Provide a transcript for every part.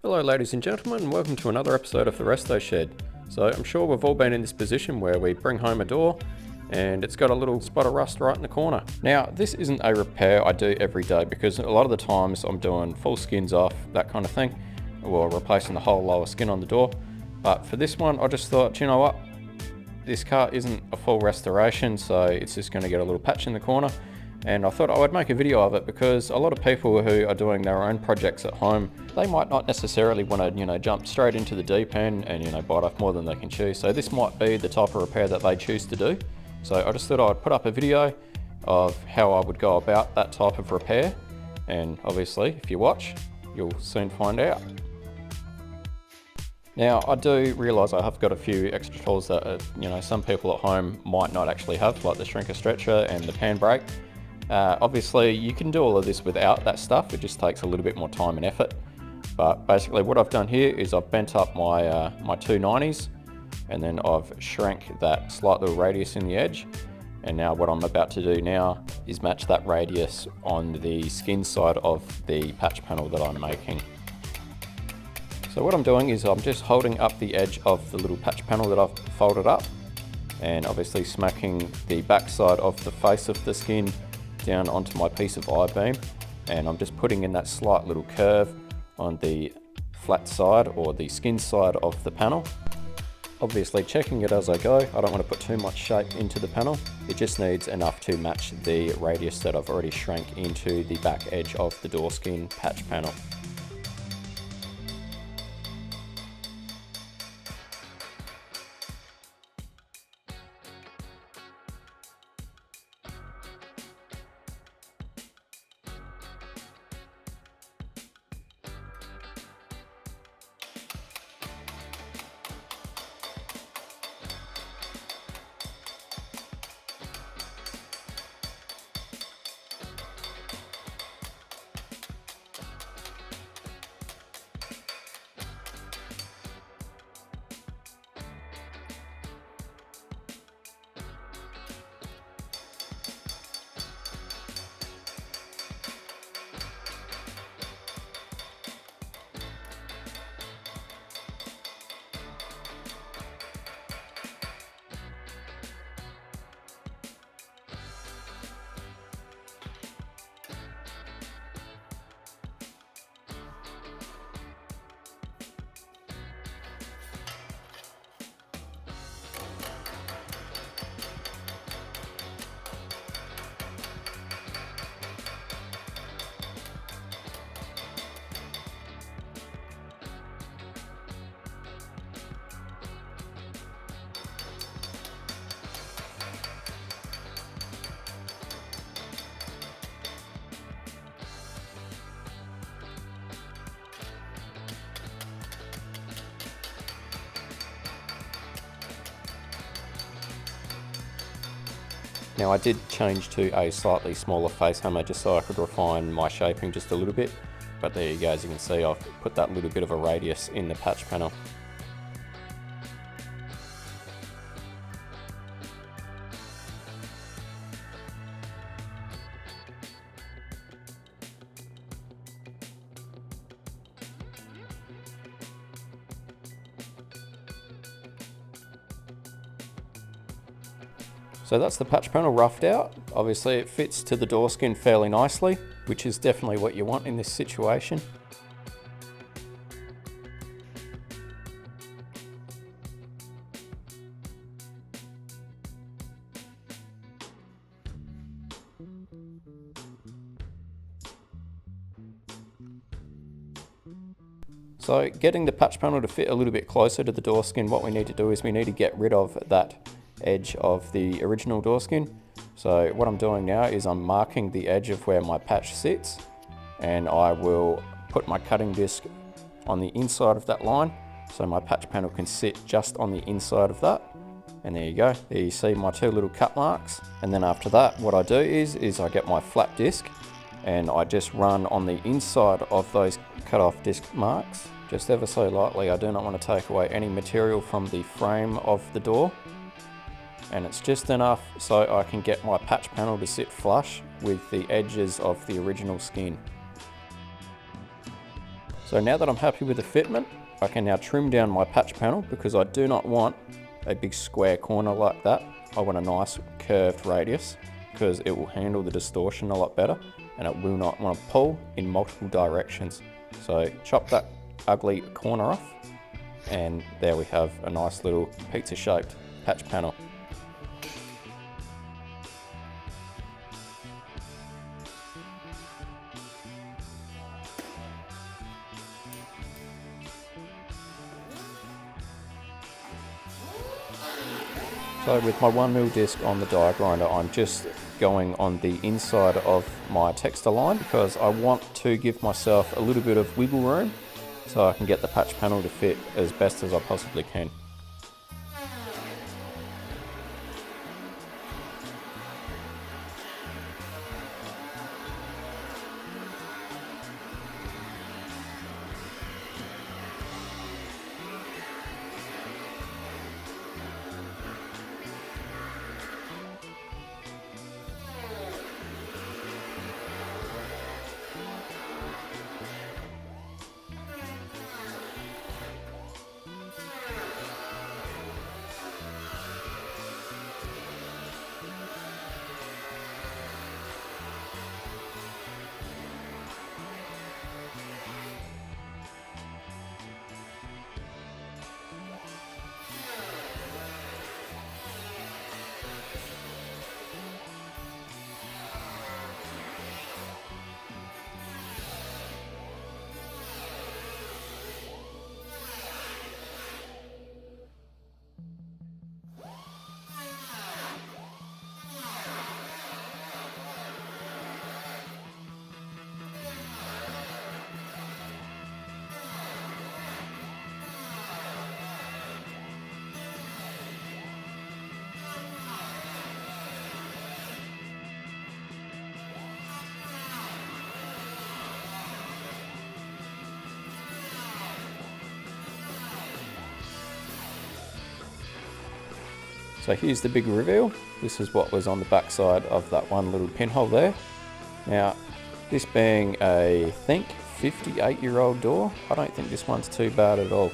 Hello ladies and gentlemen, and welcome to another episode of the Resto Shed. So I'm sure we've all been in this position where we bring home a door and it's got a little spot of rust right in the corner. Now this isn't a repair I do every day because a lot of the times I'm doing full skins off, that kind of thing, or replacing the whole lower skin on the door. But for this one I just thought, you know what, this car isn't a full restoration, so it's just going to get a little patch in the corner. And I thought I would make a video of it because a lot of people who are doing their own projects at home, they might not necessarily want to, jump straight into the deep end and, bite off more than they can chew. So this might be the type of repair that they choose to do. So I just thought I'd put up a video of how I would go about that type of repair. And obviously, if you watch, you'll soon find out. Now, I do realise I have got a few extra tools that, some people at home might not actually have, like the shrinker stretcher and the pan brake. Obviously you can do all of this without that stuff, it just takes a little bit more time and effort. But basically what I've done here is I've bent up my, my 290s and then I've shrank that slight little radius in the edge. And now what I'm about to do now is match that radius on the skin side of the patch panel that I'm making. So what I'm doing is I'm just holding up the edge of the little patch panel that I've folded up and obviously smacking the back side of the face of the skin down onto my piece of I-beam, and I'm just putting in that slight little curve on the flat side or the skin side of the panel. Obviously checking it as I go, I don't want to put too much shape into the panel, it just needs enough to match the radius that I've already shrank into the back edge of the door skin patch panel. Now I did change to a slightly smaller face hammer just so I could refine my shaping just a little bit, but there you go, as you can see I've put that little bit of a radius in the patch panel. So that's the patch panel roughed out. Obviously it fits to the door skin fairly nicely, which is definitely what you want in this situation. So getting the patch panel to fit a little bit closer to the door skin, what we need to do is we need to get rid of that edge of the original door skin. So what I'm doing now is I'm marking the edge of where my patch sits, and I will put my cutting disc on the inside of that line so my patch panel can sit just on the inside of that. And there you go, there you see my two little cut marks. And then after that what I do is I get my flat disc and I just run on the inside of those cut off disc marks just ever so lightly. I do not want to take away any material from the frame of the door. and it's just enough so I can get my patch panel to sit flush with the edges of the original skin. So now that I'm happy with the fitment, I can now trim down my patch panel because I do not want a big square corner like that. I want a nice curved radius because it will handle the distortion a lot better and it will not want to pull in multiple directions. So chop that ugly corner off and there we have a nice little pizza shaped patch panel. So with my 1mm disc on the die grinder, I'm just going on the inside of my texture line because I want to give myself a little bit of wiggle room so I can get the patch panel to fit as best as I possibly can. So here's the big reveal. This is what was on the back side of that one little pinhole there. Now, this being a, I think, 58-year-old door, I don't think this one's too bad at all.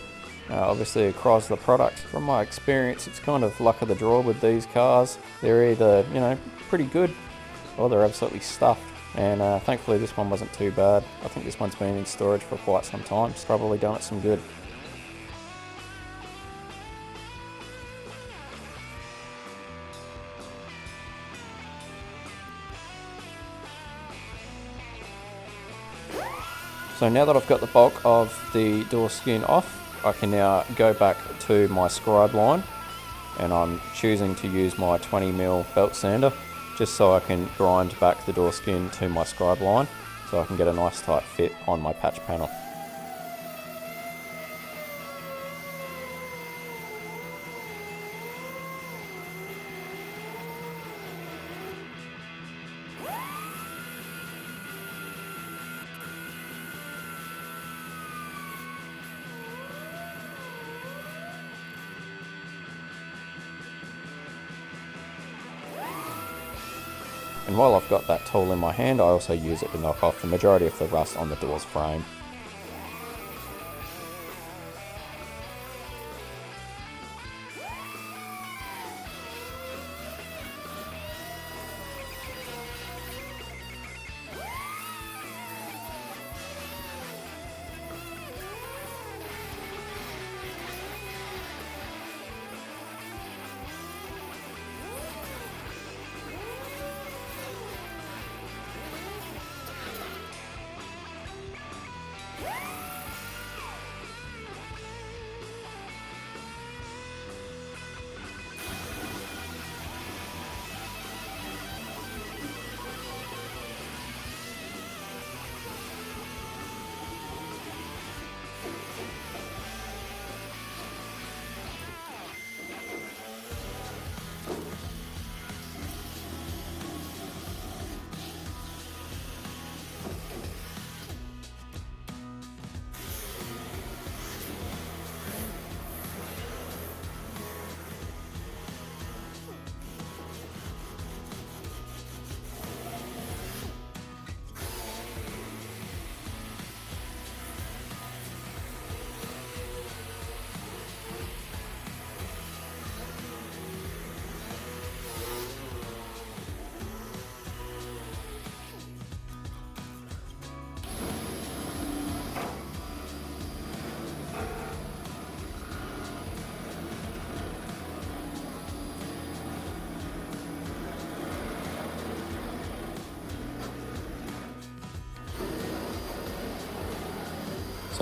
Obviously a Chrysler product. From my experience, it's kind of luck of the draw with these cars. They're either, pretty good or they're absolutely stuffed. And thankfully this one wasn't too bad. I think this one's been in storage for quite some time. It's probably done it some good. So now that I've got the bulk of the door skin off, I can now go back to my scribe line and I'm choosing to use my 20mm belt sander just so I can grind back the door skin to my scribe line so I can get a nice tight fit on my patch panel. And while I've got that tool in my hand, I also use it to knock off the majority of the rust on the door's frame.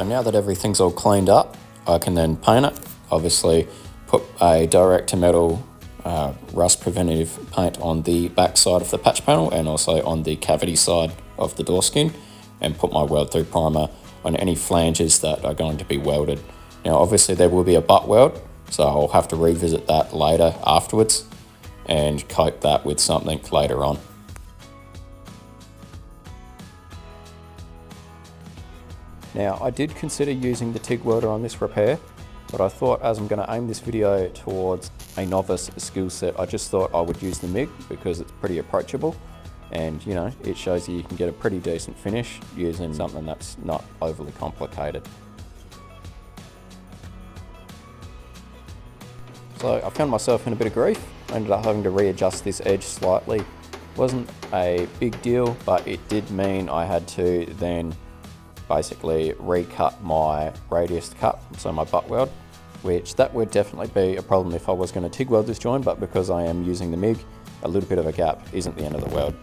So now that everything's all cleaned up, I can then paint it. Obviously put a direct to metal rust preventative paint on the back side of the patch panel and also on the cavity side of the door skin, and put my weld through primer on any flanges that are going to be welded. Now obviously there will be a butt weld, so I'll have to revisit that later afterwards and coat that with something later on. Now I did consider using the TIG welder on this repair, but I thought as I'm going to aim this video towards a novice skill set, I just thought I would use the MIG because it's pretty approachable, and you know, it shows you can get a pretty decent finish using something that's not overly complicated. So I found myself in a bit of grief. I ended up having to readjust this edge slightly. Wasn't a big deal, but it did mean I had to then basically recut my radius cut, so my butt weld, which that would definitely be a problem if I was going to TIG weld this joint, but because I am using the MIG, a little bit of a gap isn't the end of the world.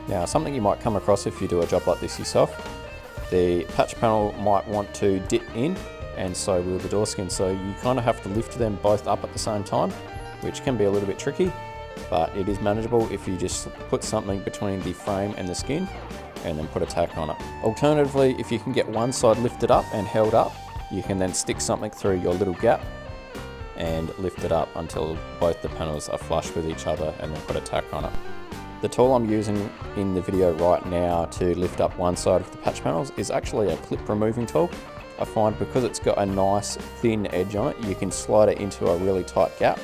Now, something you might come across if you do a job like this yourself, the patch panel might want to dip in, and so will the door skin, so you kind of have to lift them both up at the same time, which can be a little bit tricky, but it is manageable if you just put something between the frame and the skin and then put a tack on it. Alternatively, if you can get one side lifted up and held up, you can then stick something through your little gap and lift it up until both the panels are flush with each other, and then put a tack on it. The tool I'm using in the video right now to lift up one side of the patch panels is actually a clip removing tool. I find because it's got a nice thin edge on it, you can slide it into a really tight gap,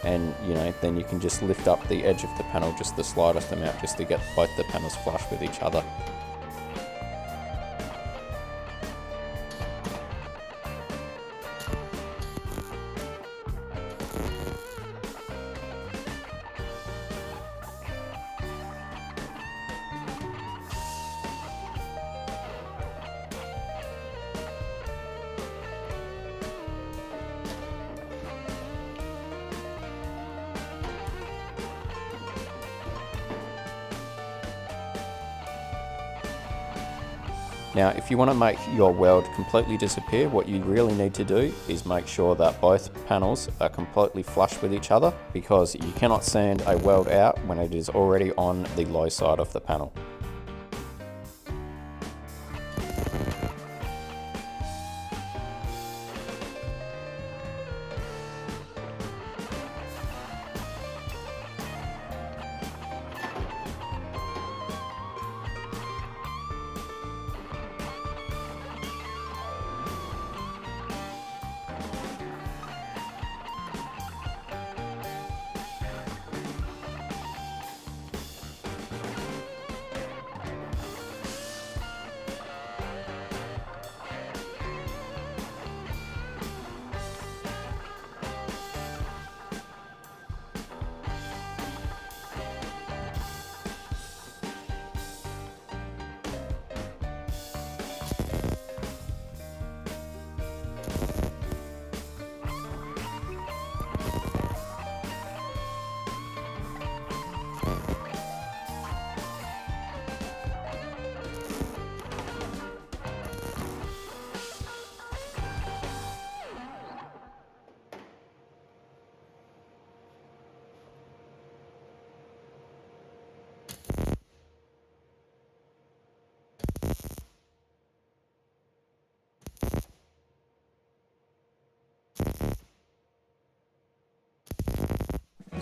and you know, then you can just lift up the edge of the panel just the slightest amount, just to get both the panels flush with each other. Now, if you want to make your weld completely disappear, what you really need to do is make sure that both panels are completely flush with each other, because you cannot sand a weld out when it is already on the low side of the panel.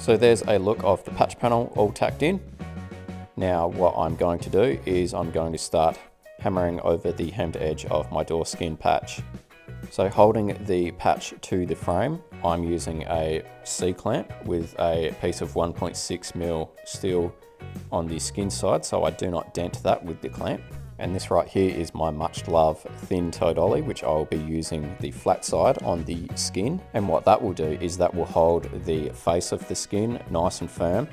So there's a look of the patch panel all tacked in. Now what I'm going to do is I'm going to start hammering over the hemmed edge of my door skin patch. So holding the patch to the frame, I'm using a C-clamp with a piece of 1.6mm steel on the skin side, so I do not dent that with the clamp. And this right here is my much loved thin toe dolly, which I will be using the flat side on the skin. And what that will do is that will hold the face of the skin nice and firm.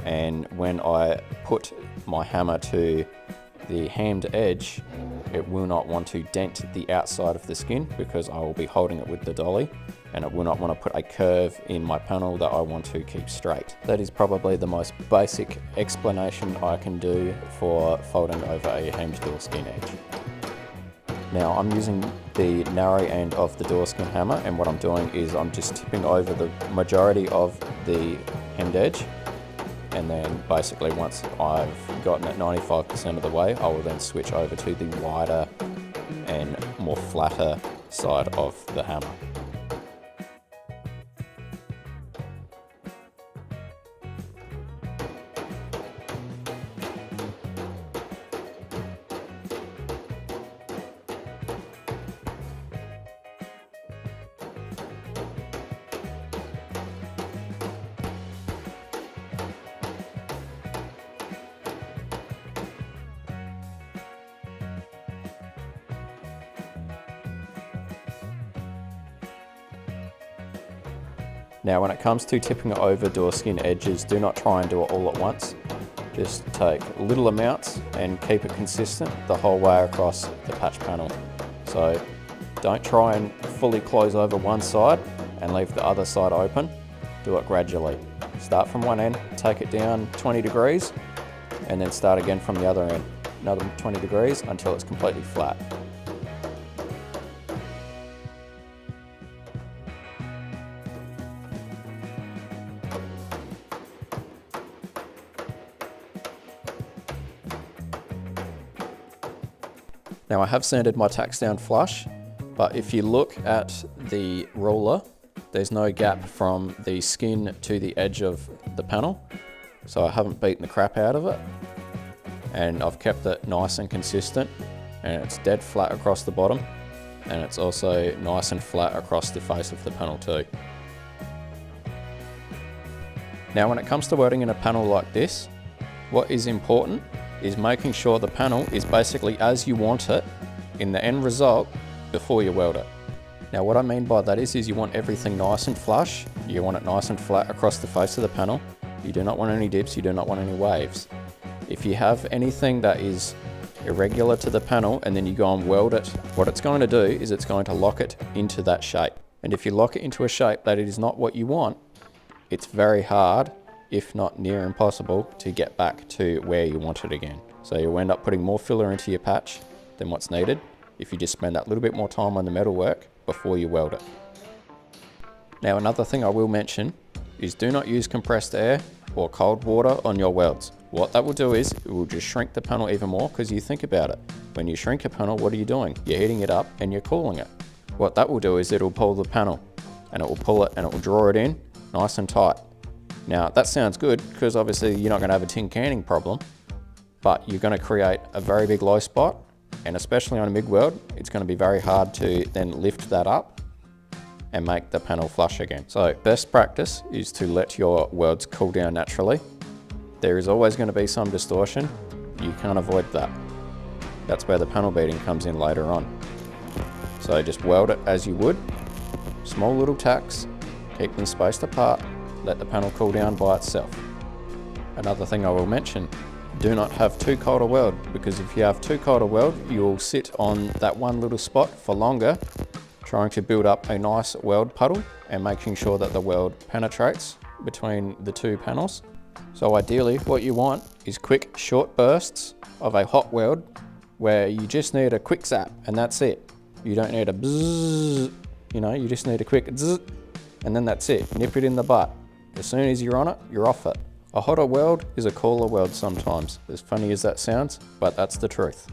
And when I put my hammer to the hemmed edge, it will not want to dent the outside of the skin because I will be holding it with the dolly, and it will not want to put a curve in my panel that I want to keep straight. That is probably the most basic explanation I can do for folding over a hemmed door skin edge. Now I'm using the narrow end of the door skin hammer, and what I'm doing is I'm just tipping over the majority of the hemmed edge, and then basically once I've gotten it 95% of the way, I will then switch over to the wider and more flatter side of the hammer. Now when it comes to tipping it over door skin edges, do not try and do it all at once. Just take little amounts and keep it consistent the whole way across the patch panel. So don't try and fully close over one side and leave the other side open. Do it gradually. Start from one end, take it down 20 degrees, and then start again from the other end, another 20 degrees until it's completely flat. Now I have sanded my tacks down flush, but if you look at the ruler, there's no gap from the skin to the edge of the panel. So I haven't beaten the crap out of it, and I've kept it nice and consistent, and it's dead flat across the bottom, and it's also nice and flat across the face of the panel too. Now when it comes to welding in a panel like this, what is important is making sure the panel is basically as you want it in the end result before you weld it. Now what I mean by that is you want everything nice and flush, you want it nice and flat across the face of the panel, you do not want any dips, you do not want any waves. If you have anything that is irregular to the panel and then you go and weld it, what it's going to do is it's going to lock it into that shape. And if you lock it into a shape that it is not what you want, it's very hard, if not near impossible, to get back to where you want it again. So you'll end up putting more filler into your patch than what's needed if you just spend that little bit more time on the metal work before you weld it. Now another thing I will mention is do not use compressed air or cold water on your welds. What that will do is it will just shrink the panel even more, because you think about it. When you shrink a panel, what are you doing? You're heating it up and you're cooling it. What that will do is it'll pull the panel, and it will pull it and it will draw it in nice and tight. Now that sounds good because obviously you're not going to have a tin canning problem, but you're going to create a very big low spot, and especially on a MIG weld, it's going to be very hard to then lift that up and make the panel flush again. So best practice is to let your welds cool down naturally. There is always going to be some distortion. You can't avoid that. That's where the panel beating comes in later on. So just weld it as you would. Small little tacks, keep them spaced apart, let the panel cool down by itself. Another thing I will mention, do not have too cold a weld, because if you have too cold a weld, you will sit on that one little spot for longer, trying to build up a nice weld puddle and making sure that the weld penetrates between the two panels. So ideally what you want is quick short bursts of a hot weld where you just need a quick zap and that's it. You don't need a bzzz, you just need a quick zzz, and then that's it. Nip it in the butt. As soon as you're on it, you're off it. A hotter weld is a cooler weld sometimes, as funny as that sounds, but that's the truth.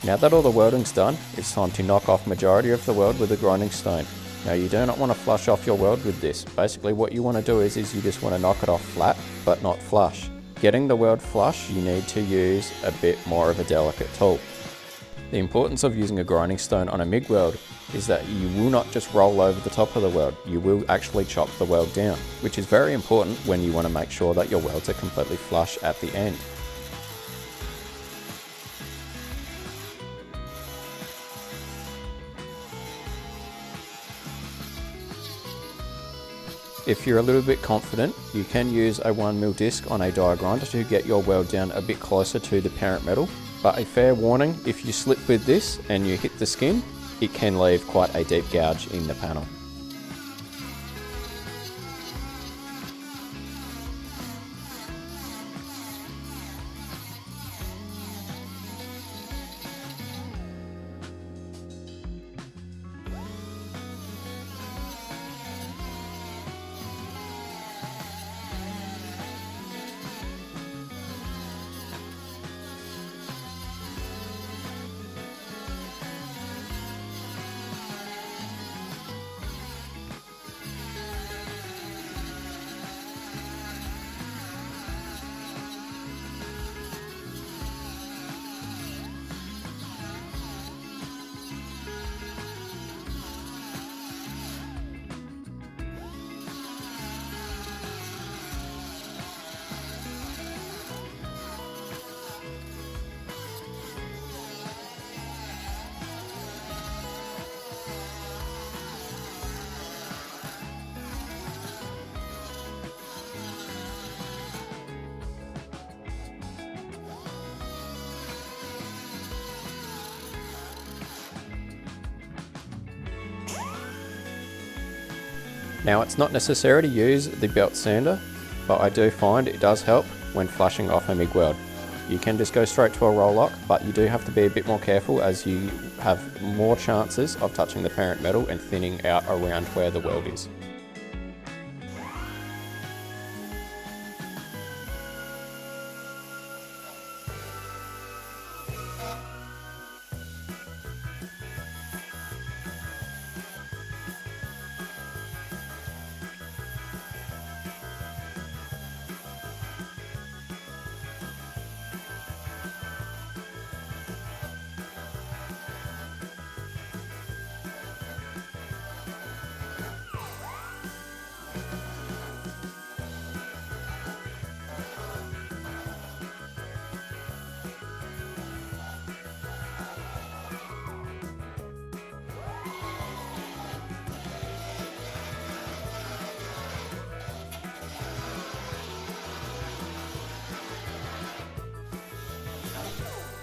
Now that all the welding's done, it's time to knock off majority of the weld with a grinding stone. Now you do not want to flush off your weld with this. Basically what you want to do is you just want to knock it off flat, but not flush. Getting the weld flush, you need to use a bit more of a delicate tool. The importance of using a grinding stone on a MIG weld is that you will not just roll over the top of the weld, you will actually chop the weld down, which is very important when you want to make sure that your welds are completely flush at the end. If you're a little bit confident, you can use a 1mm disc on a die grinder to get your weld down a bit closer to the parent metal. But a fair warning, if you slip with this and you hit the skin, it can leave quite a deep gouge in the panel. Now it's not necessary to use the belt sander, but I do find it does help when flushing off a MIG weld. You can just go straight to a roll lock, but you do have to be a bit more careful as you have more chances of touching the parent metal and thinning out around where the weld is.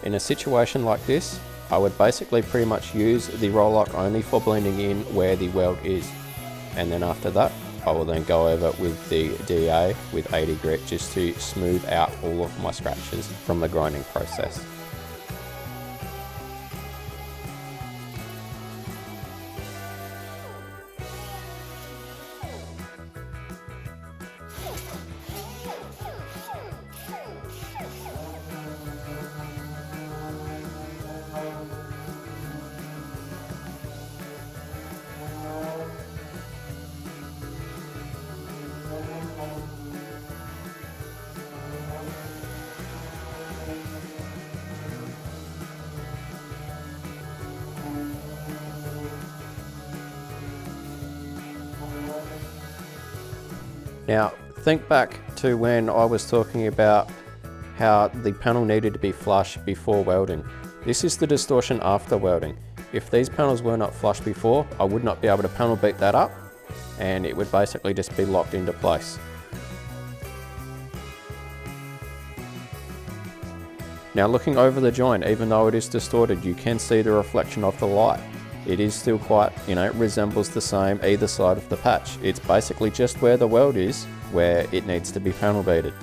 In a situation like this, I would basically pretty much use the roll lock only for blending in where the weld is. And then after that, I will then go over with the DA with 80 grit just to smooth out all of my scratches from the grinding process. Now, think back to when I was talking about how the panel needed to be flush before welding. This is the distortion after welding. If these panels were not flush before, I would not be able to panel beat that up, and it would basically just be locked into place. Now looking over the joint, even though it is distorted, you can see the reflection of the light. It is still quite, it resembles the same either side of the patch. It's basically just where the weld is, where it needs to be panel beaded.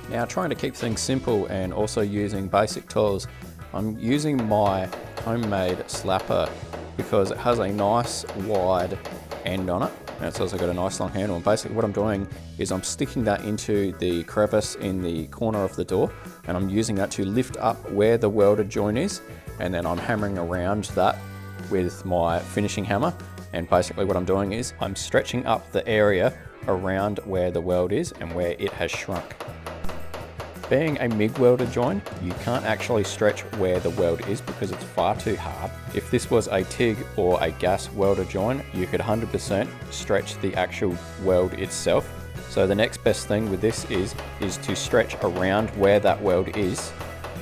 Now trying to keep things simple and also using basic tools, I'm using my homemade slapper because it has a nice wide end on it, and it's also got a nice long handle. And basically what I'm doing is I'm sticking that into the crevice in the corner of the door, and I'm using that to lift up where the welded joint is, and then I'm hammering around that with my finishing hammer. And basically what I'm doing is I'm stretching up the area around where the weld is and where it has shrunk. Being a MIG welded joint, you can't actually stretch where the weld is because it's far too hard. If this was a TIG or a gas welded joint, you could 100% stretch the actual weld itself. So the next best thing with this is to stretch around where that weld is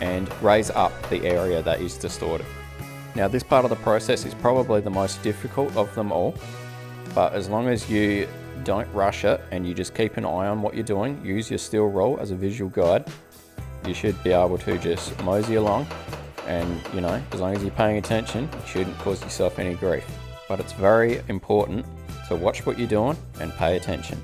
and raise up the area that is distorted. Now this part of the process is probably the most difficult of them all, but as long as you don't rush it and you just keep an eye on what you're doing, use your steel rule as a visual guide, you should be able to just mosey along, and you know, as long as you're paying attention, you shouldn't cause yourself any grief. But it's very important to watch what you're doing and pay attention.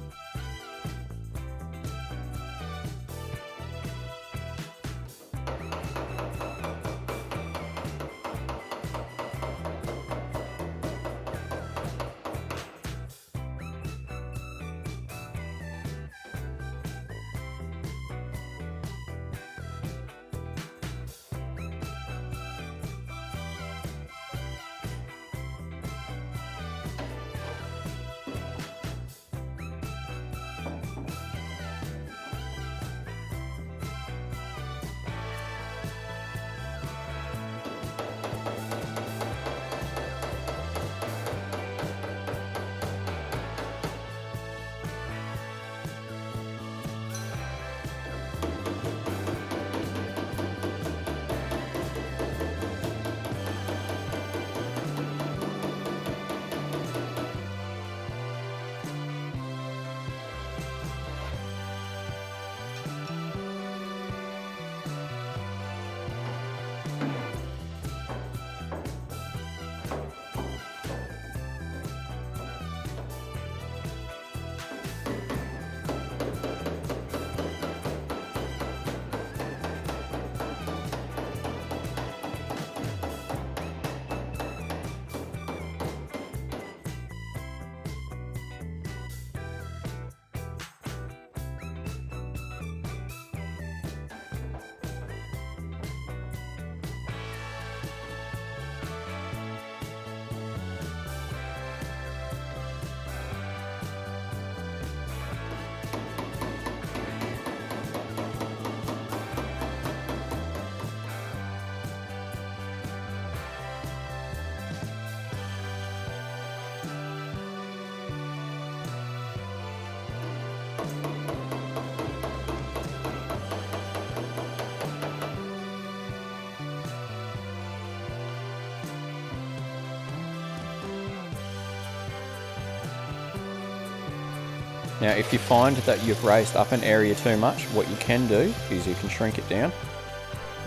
Now, if you find that you've raised up an area too much, what you can do is you can shrink it down.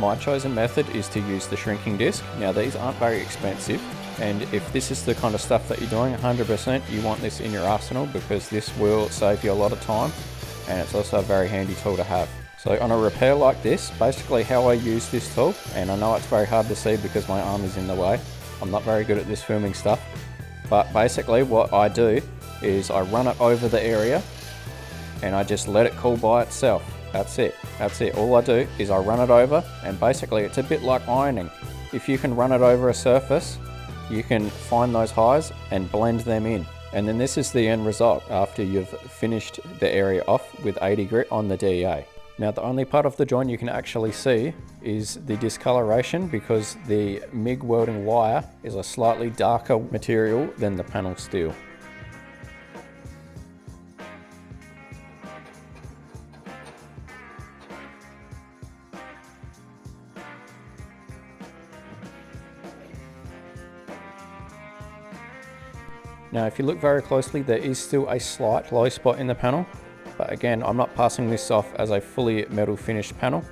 My chosen method is to use the shrinking disc. Now, these aren't very expensive, and if this is the kind of stuff that you're doing, 100% you want this in your arsenal, because this will save you a lot of time, and it's also a very handy tool to have. So on a repair like this, basically how I use this tool, and I know it's very hard to see because my arm is in the way, I'm not very good at this filming stuff, but basically what I do is I run it over the area and I just let it cool by itself. That's it. All I do is I run it over, and basically it's a bit like ironing. If you can run it over a surface, you can find those highs and blend them in. And then this is the end result after you've finished the area off with 80 grit on the DEA. Now, the only part of the joint you can actually see is the discoloration, because the MIG welding wire is a slightly darker material than the panel steel. Now, if you look very closely, there is still a slight low spot in the panel, but again, I'm not passing this off as a fully metal finished panel.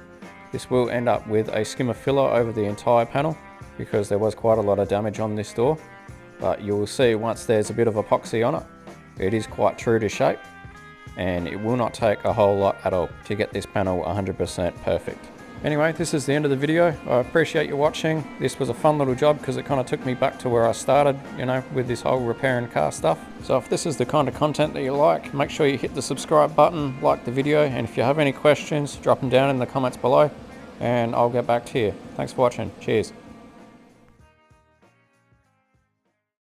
This will end up with a skimmer filler over the entire panel because there was quite a lot of damage on this door, but you will see once there's a bit of epoxy on it, it is quite true to shape, and it will not take a whole lot at all to get this panel 100% perfect. Anyway, this is the end of the video. I appreciate you watching. This was a fun little job because it kind of took me back to where I started, you know, with this whole repairing car stuff. So if this is the kind of content that you like, make sure you hit the subscribe button, like the video, and if you have any questions, drop them down in the comments below and I'll get back to you. Thanks for watching. Cheers.